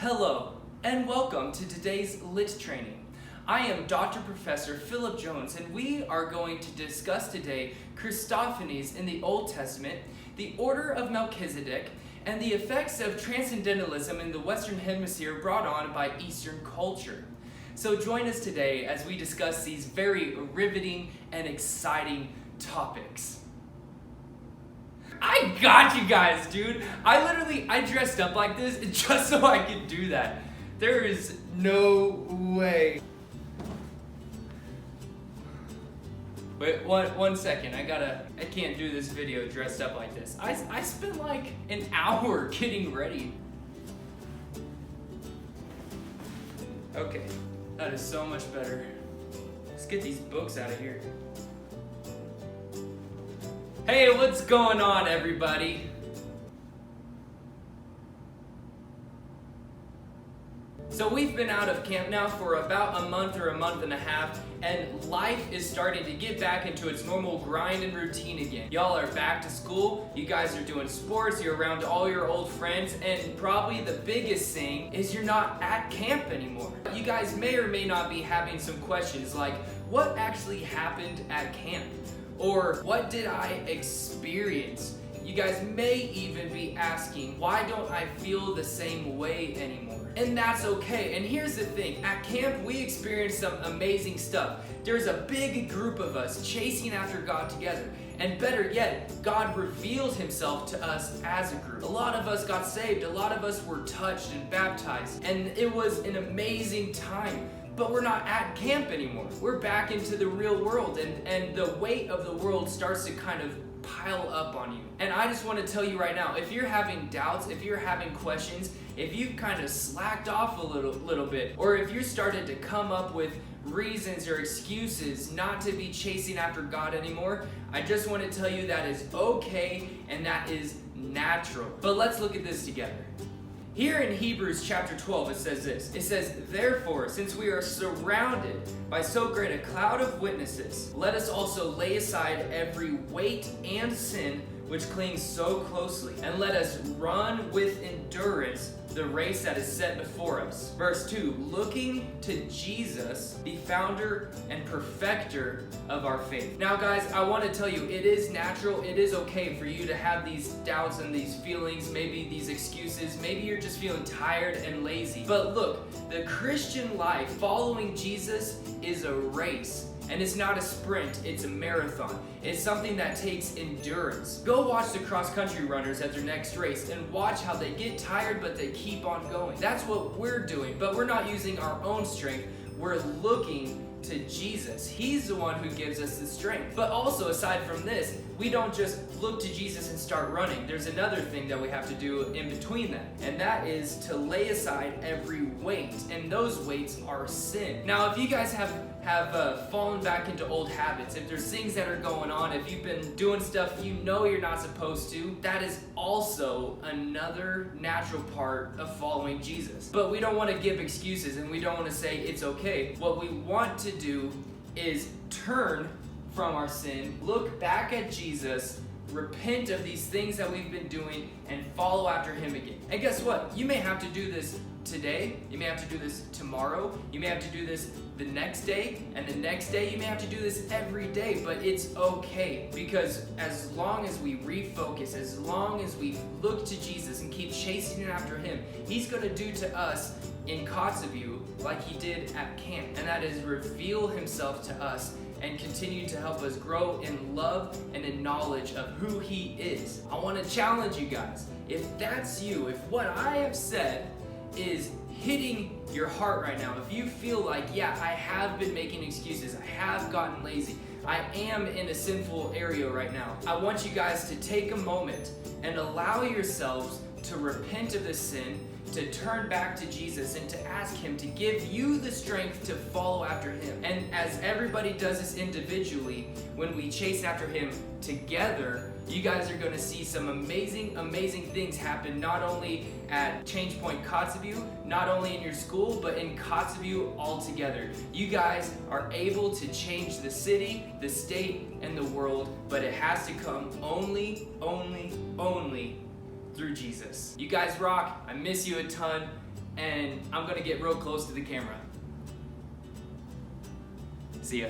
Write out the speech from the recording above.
Hello, and welcome to today's Lit training. I am Dr. Professor Philip Jones, and we are going to discuss today Christophanies in the Old Testament, the Order of Melchizedek, and the effects of transcendentalism in the Western Hemisphere brought on by Eastern culture. So join us today as we discuss these very riveting and exciting topics. I got you guys, dude. I dressed up like this just so I could do that. There is no way. Wait, one second. I can't do this video dressed up like this. I spent like an hour getting ready. Okay, that is so much better. Let's get these books out of here. Hey, what's going on, everybody? So we've been out of camp now for about a month or a month and a half, and life is starting to get back into its normal grind and routine again. Y'all are back to school, you guys are doing sports, you're around all your old friends, and probably the biggest thing is you're not at camp anymore. You guys may or may not be having some questions like, what actually happened at camp? Or what did I experience? You guys may even be asking, why don't I feel the same way anymore? And that's okay. And here's the thing, at camp we experienced some amazing stuff. There's a big group of us chasing after God together. And better yet, God revealed himself to us as a group. A lot of us got saved, a lot of us were touched and baptized, and it was an amazing time. But we're not at camp anymore. We're back into the real world, and the weight of the world starts to kind of pile up on you. And I just want to tell you right now, if you're having doubts, if you're having questions, if you've kind of slacked off a little bit, or if you started to come up with reasons or excuses not to be chasing after God anymore, I just want to tell you that is okay and that is natural. But let's look at this together. Here in Hebrews chapter 12, it says this. It says, therefore, since we are surrounded by so great a cloud of witnesses, let us also lay aside every weight and sin which clings so closely, and let us run with endurance the race that is set before us. Verse 2, looking to Jesus, the founder and perfecter of our faith. Now guys, I want to tell you, it is natural, it is okay for you to have these doubts and these feelings, maybe these excuses, maybe you're just feeling tired and lazy. But look, the Christian life, following Jesus, is a race. And it's not a sprint, it's a marathon. It's something that takes endurance. Go watch the cross-country runners at their next race and watch how they get tired, but they keep on going. That's what we're doing, but we're not using our own strength. We're looking to Jesus. He's the one who gives us the strength. But also, aside from this, we don't just look to Jesus and start running. There's another thing that we have to do in between that, and that is to lay aside every weight, and those weights are sin. Now, if you guys have fallen back into old habits, if there's things that are going on, if you've been doing stuff you know you're not supposed to, that is also another natural part of following Jesus. But we don't want to give excuses, and we don't want to say it's okay. What we want to do is turn from our sin, look back at Jesus, repent of these things that we've been doing, and follow after him again. And guess what? You may have to do this today, you may have to do this tomorrow, you may have to do this the next day, and the next day, you may have to do this every day, but it's okay, because as long as we refocus, as long as we look to Jesus and keep chasing after him, he's going to do to us in Kotzebue like he did at camp, and that is reveal himself to us and continue to help us grow in love and in knowledge of who he is. I want to challenge you guys. If that's you, if what I have said is hitting your heart right now, if you feel like, yeah, I have been making excuses, I have gotten lazy, I am in a sinful area right now, I want you guys to take a moment and allow yourselves to repent of this sin, to turn back to Jesus and to ask him to give you the strength to follow after him. And as everybody does this individually, when we chase after him together, you guys are going to see some amazing, amazing things happen, not only at Change Point Kotzebue, not only in your school, but in Kotzebue altogether. You guys are able to change the city, the state, and the world, but it has to come only through Jesus. You guys rock. I miss you a ton. and I'm gonna get real close to the camera. See ya.